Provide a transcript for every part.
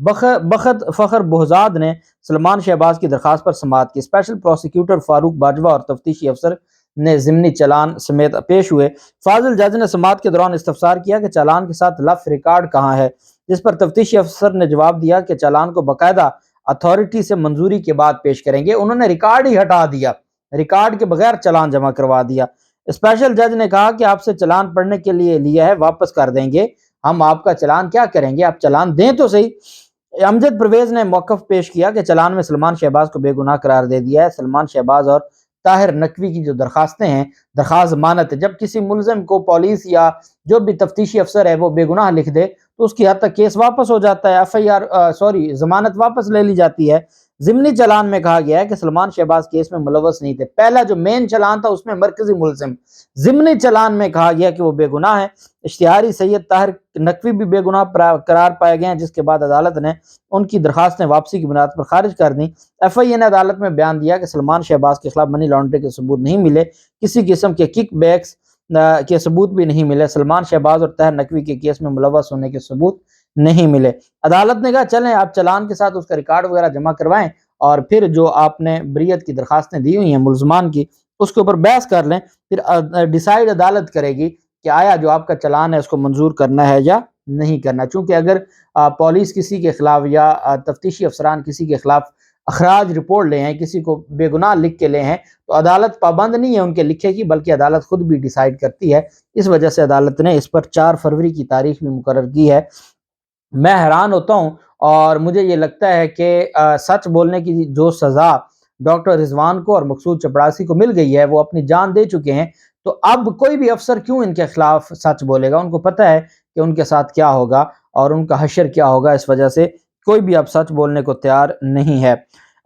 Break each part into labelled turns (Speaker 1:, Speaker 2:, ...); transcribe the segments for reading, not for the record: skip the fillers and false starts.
Speaker 1: بخت فخر بہزاد نے سلمان شہباز کی درخواست پر سماعت کی۔ اسپیشل پروسیکیوٹر فاروق باجوہ اور تفتیشی افسر نے ضمنی چالان سمیت پیش ہوئے۔ فاضل جج نے سماعت کے دوران استفسار کیا کہ چالان کے ساتھ لف ریکارڈ کہاں ہے، جس پر تفتیشی افسر نے جواب دیا کہ چالان کو باقاعدہ اتھارٹی سے منظوری کے بعد پیش کریں گے۔ انہوں نے ریکارڈ ہی ہٹا دیا، ریکارڈ کے بغیر چالان جمع کروا دیا۔ اسپیشل جج نے کہا کہ آپ سے چالان پڑھنے کے لیے لیا ہے، واپس کر دیں گے، ہم آپ کا چالان کیا کریں گے، آپ چالان دیں تو صحیح۔ امجد پرویز نے موقف پیش کیا کہ چالان میں سلمان شہباز کو بے گناہ قرار دے دیا ہے۔ سلمان شہباز اور طاہر نقوی کی جو درخواستیں ہیں، درخواست ضمانت ہے، جب کسی ملزم کو پولیس یا جو بھی تفتیشی افسر ہے وہ بے گناہ لکھ دے تو اس کی حد تک کیس واپس ہو جاتا ہے، ایف آئی آر ضمانت واپس لے لی جاتی ہے۔ ضمنی چالان میں کہا گیا ہے کہ سلمان شہباز کیس میں ملوث نہیں تھے۔ پہلا جو مین چالان تھا اس میں مرکزی ملزم، ضمنی چالان میں کہا گیا کہ وہ بے گناہ ہے۔ اشتہاری سید طاہر نقوی بھی بے گناہ قرار پائے گئے ہیں، جس کے بعد عدالت نے ان کی درخواستیں واپسی کی بنیاد پر خارج کر دیں۔ ایف آئی اے نے عدالت میں بیان دیا کہ سلمان شہباز کے خلاف منی لانڈرنگ کے ثبوت نہیں ملے، کسی قسم کے کک بیکس کے ثبوت بھی نہیں ملے، سلمان شہباز اور طاہر نقوی کے کیس میں ملوث ہونے کے ثبوت نہیں ملے۔ عدالت نے کہا چلیں آپ چالان کے ساتھ اس کا ریکارڈ وغیرہ جمع کروائیں اور پھر جو آپ نے بریت کی درخواستیں دی ہوئی ہیں ملزمان کی اس کے اوپر بحث کر لیں، پھر ڈیسائیڈ عدالت کرے گی کہ آیا جو آپ کا چالان ہے اس کو منظور کرنا ہے یا نہیں کرنا۔ چونکہ اگر پولیس کسی کے خلاف یا تفتیشی افسران کسی کے خلاف اخراج رپورٹ لے ہیں، کسی کو بے گناہ لکھ کے لے ہیں، تو عدالت پابند نہیں ہے ان کے لکھے کی، بلکہ عدالت خود بھی ڈیسائیڈ کرتی ہے۔ اس وجہ سے عدالت نے اس پر 4 فروری کی تاریخ بھی مقرر کی ہے۔ میں حیران ہوتا ہوں اور مجھے یہ لگتا ہے کہ سچ بولنے کی جو سزا ڈاکٹر رضوان کو اور مقصود چپڑاسی کو مل گئی ہے، وہ اپنی جان دے چکے ہیں، تو اب کوئی بھی افسر کیوں ان کے خلاف سچ بولے گا؟ ان کو پتہ ہے کہ ان کے ساتھ کیا ہوگا اور ان کا حشر کیا ہوگا، اس وجہ سے کوئی بھی اب سچ بولنے کو تیار نہیں ہے۔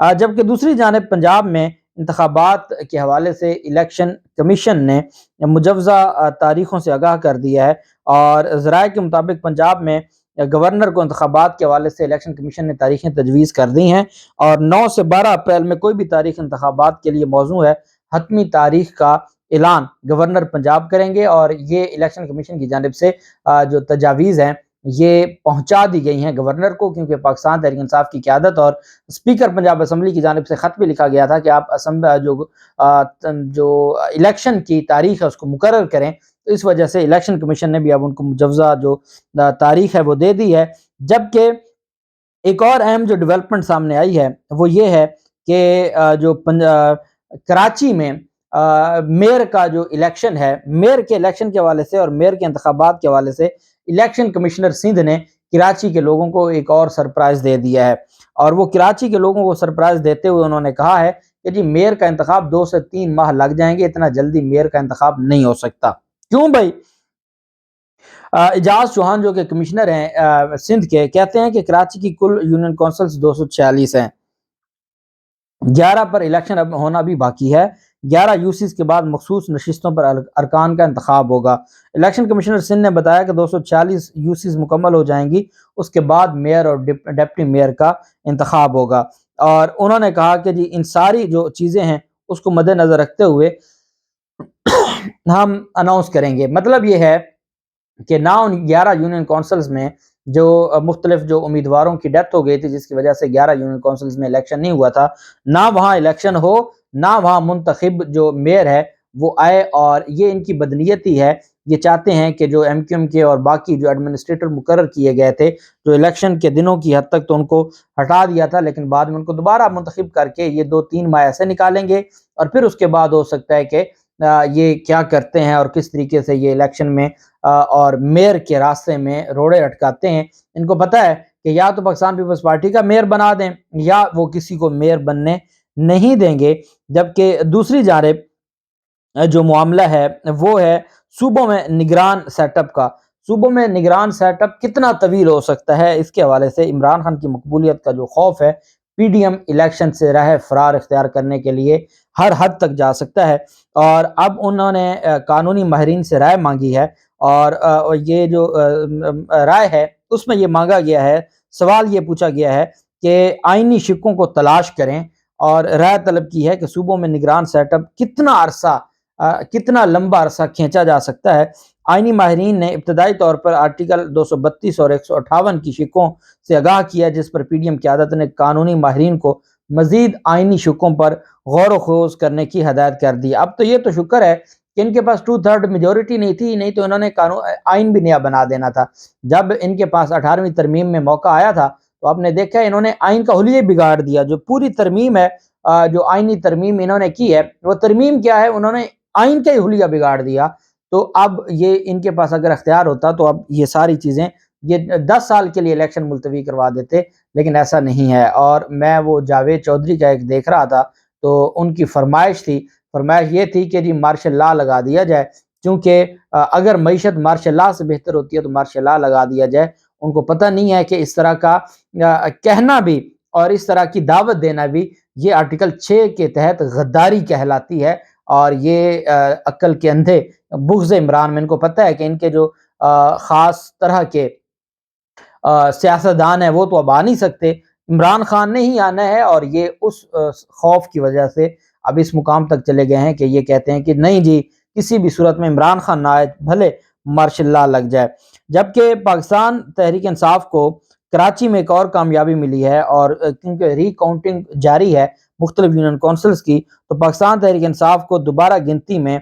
Speaker 1: جبکہ دوسری جانب پنجاب میں انتخابات کے حوالے سے الیکشن کمیشن نے مجوزہ تاریخوں سے آگاہ کر دیا ہے، اور ذرائع کے مطابق پنجاب میں گورنر کو انتخابات کے حوالے سے الیکشن کمیشن نے تاریخیں تجویز کر دی ہیں، اور 9 سے 12 اپریل میں کوئی بھی تاریخ انتخابات کے لیے موزوں ہے۔ حتمی تاریخ کا اعلان گورنر پنجاب کریں گے، اور یہ الیکشن کمیشن کی جانب سے جو تجاویز ہیں یہ پہنچا دی گئی ہیں گورنر کو، کیونکہ پاکستان تحریک انصاف کی قیادت اور اسپیکر پنجاب اسمبلی کی جانب سے خط بھی لکھا گیا تھا کہ آپ جو الیکشن کی تاریخ ہے اس کو مقرر کریں، تو اس وجہ سے الیکشن کمیشن نے بھی اب ان کو مجوزہ جو تاریخ ہے وہ دے دی ہے۔ جبکہ ایک اور اہم جو ڈیولپمنٹ سامنے آئی ہے وہ یہ ہے کہ جو کراچی میں میئر کا جو الیکشن ہے، میئر کے الیکشن کے حوالے سے اور میئر کے انتخابات کے حوالے سے الیکشن کمشنر سندھ نے کراچی کے لوگوں کو ایک اور سرپرائز دے دیا ہے، اور وہ کراچی کے لوگوں کو سرپرائز دیتے ہوئے انہوں نے کہا ہے کہ جی میئر کا انتخاب 2 سے 3 ماہ لگ جائیں گے، اتنا جلدی میئر کا انتخاب نہیں ہو سکتا۔ کیوں بھائی؟ اعجاز چوہان جو کہ کمشنر ہیں سندھ کے، کہتے ہیں کہ کراچی کی کل یونین کونسلز 246 ہیں، 11 پر الیکشن اب ہونا بھی باقی ہے، 11 یوسیز کے بعد مخصوص نشستوں پر ارکان کا انتخاب ہوگا۔ الیکشن کمشنر سندھ نے بتایا کہ 246 یوسیز مکمل ہو جائیں گی، اس کے بعد میئر اور ڈپٹی میئر کا انتخاب ہوگا، اور انہوں نے کہا کہ جی ان ساری جو چیزیں ہیں اس کو مد نظر رکھتے ہوئے ہم اناؤنس کریں گے۔ مطلب یہ ہے کہ نہ ان 11 یونین کونسلز میں جو مختلف جو امیدواروں کی ڈیتھ ہو گئی تھی جس کی وجہ سے 11 یونین کونسلز میں الیکشن نہیں ہوا تھا، نہ وہاں الیکشن ہو، نہ وہاں منتخب جو میئر ہے وہ آئے، اور یہ ان کی بدنیتی ہے۔ یہ چاہتے ہیں کہ جو ایم کیو ایم کے اور باقی جو ایڈمنسٹریٹر مقرر کیے گئے تھے جو الیکشن کے دنوں کی حد تک تو ان کو ہٹا دیا تھا، لیکن بعد میں ان کو دوبارہ منتخب کر کے یہ 2-3 ماہ ایسے نکالیں گے، اور پھر اس کے بعد ہو سکتا ہے کہ یہ کیا کرتے ہیں اور کس طریقے سے یہ الیکشن میں اور میئر کے راستے میں روڑے اٹکاتے ہیں۔ ان کو پتہ ہے کہ یا تو پاکستان پیپلز پارٹی کا میئر بنا دیں یا وہ کسی کو میئر بننے نہیں دیں گے۔ جبکہ دوسری جانب جو معاملہ ہے وہ ہے صوبوں میں نگران سیٹ اپ کا۔ صوبوں میں نگران سیٹ اپ کتنا طویل ہو سکتا ہے، اس کے حوالے سے عمران خان کی مقبولیت کا جو خوف ہے، پی ڈی ایم الیکشن سے راہ فرار اختیار کرنے کے لیے ہر حد تک جا سکتا ہے، اور اب انہوں نے قانونی ماہرین سے رائے مانگی ہے، اور یہ جو رائے ہے اس میں یہ مانگا گیا ہے، سوال یہ پوچھا گیا ہے کہ آئینی شکوں کو تلاش کریں، اور رائے طلب کی ہے کہ صوبوں میں نگران سیٹ اپ کتنا لمبا عرصہ کھینچا جا سکتا ہے۔ آئینی ماہرین نے ابتدائی طور پر آرٹیکل 232 اور 158 کی شقوں سے آگاہ کیا، جس پر پی ڈی ایم قیادت نے قانونی ماہرین کو مزید آئینی شقوں پر غور و خوض کرنے کی ہدایت کر دی۔ اب تو یہ تو شکر ہے کہ ان کے پاس 2/3 میجورٹی نہیں تھی، نہیں تو انہوں نے آئین بھی نیا بنا دینا تھا۔ جب ان کے پاس 18ویں ترمیم میں موقع آیا تھا تو آپ نے دیکھا ہے انہوں نے آئین کا حلیہ بگاڑ دیا۔ جو پوری ترمیم ہے، جو آئینی ترمیم انہوں نے کی ہے، وہ ترمیم کیا ہے، انہوں نے آئین کا ہی حلیہ بگاڑ دیا۔ تو اب یہ ان کے پاس اگر اختیار ہوتا تو اب یہ ساری چیزیں یہ 10 سال کے لیے الیکشن ملتوی کروا دیتے، لیکن ایسا نہیں ہے۔ اور میں وہ جاوید چودھری کا ایک دیکھ رہا تھا، تو ان کی فرمائش یہ تھی کہ جی مارشل لا لگا دیا جائے، کیونکہ اگر معیشت مارشل لا سے بہتر ہوتی ہے تو مارشل لا لگا دیا جائے۔ ان کو پتہ نہیں ہے کہ اس طرح کا کہنا بھی اور اس طرح کی دعوت دینا بھی یہ آرٹیکل 6 کے تحت غداری کہلاتی ہے، اور یہ عقل کے اندھے بغض عمران میں ان کو پتہ ہے کہ ان کے جو خاص طرح کے سیاستدان ہیں وہ تو اب آ نہیں سکتے، عمران خان نے ہی آنا ہے، اور یہ اس خوف کی وجہ سے اب اس مقام تک چلے گئے ہیں کہ یہ کہتے ہیں کہ نہیں جی کسی بھی صورت میں عمران خان نہ آئے، بھلے مارشل لا لگ جائے۔ جبکہ پاکستان تحریک انصاف کو کراچی میں ایک اور کامیابی ملی ہے، اور کیونکہ ری کاؤنٹنگ جاری ہے مختلف یونین کونسلز کی، تو پاکستان تحریک انصاف کو دوبارہ گنتی میں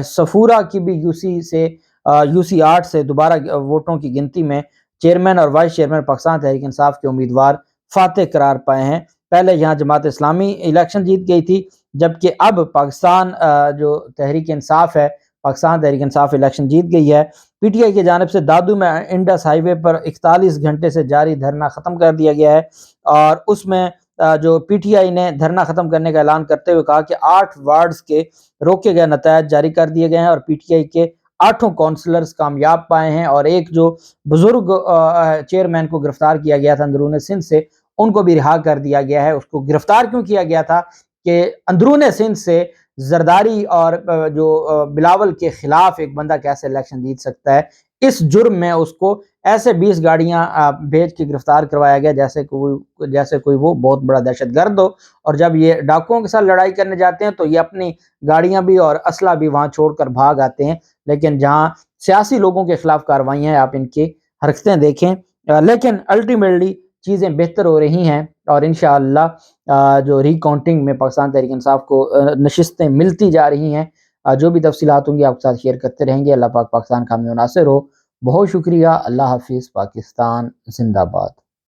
Speaker 1: صفورہ کی بھی یو سی 8 سے دوبارہ ووٹوں کی گنتی میں چیئرمین اور وائس چیئرمین پاکستان تحریک انصاف کے امیدوار فاتح قرار پائے ہیں۔ پہلے یہاں جماعت اسلامی الیکشن جیت گئی تھی، جبکہ اب پاکستان جو تحریک انصاف ہے، پاکستان تحریک انصاف الیکشن جیت گئی ہے۔ پی ٹی آئی کی جانب سے دادو میں انڈس ہائی وے پر 41 گھنٹے سے جاری دھرنا ختم کر دیا گیا ہے، اور اس میں جو پی ٹی آئی نے دھرنا ختم کرنے کا اعلان کرتے ہوئے کہا کہ 8 وارڈز کے روکے گئے نتائج جاری کر دیے گئے ہیں، اور پی ٹی آئی کے 8 کونسلرز کامیاب پائے ہیں، اور ایک جو بزرگ چیئرمین کو گرفتار کیا گیا تھا اندرون سندھ سے، ان کو بھی رہا کر دیا گیا ہے۔ اس کو گرفتار کیوں کیا گیا تھا کہ اندرون سندھ سے زرداری اور جو بلاول کے خلاف ایک بندہ کیسے الیکشن جیت سکتا ہے، اس جرم میں اس کو ایسے 20 گاڑیاں بھیج کے گرفتار کروایا گیا جیسے کوئی وہ بہت بڑا دہشت گرد ہو، اور جب یہ ڈاکوؤں کے ساتھ لڑائی کرنے جاتے ہیں تو یہ اپنی گاڑیاں بھی اور اسلحہ بھی وہاں چھوڑ کر بھاگ آتے ہیں۔ لیکن جہاں سیاسی لوگوں کے خلاف کاروائیاں ہیں، آپ ان کی حرکتیں دیکھیں، لیکن الٹیمیٹلی چیزیں بہتر ہو رہی ہیں، اور انشاءاللہ جو ری کاؤنٹنگ میں پاکستان تحریک انصاف کو نشستیں ملتی جا رہی ہیں۔ جو بھی تفصیلات ہوں گی آپ کے ساتھ شیئر کرتے رہیں گے۔ اللہ پاک پاکستان کا حامی و ناصر ہو۔ بہت شکریہ۔ اللہ حافظ۔ پاکستان زندہ باد۔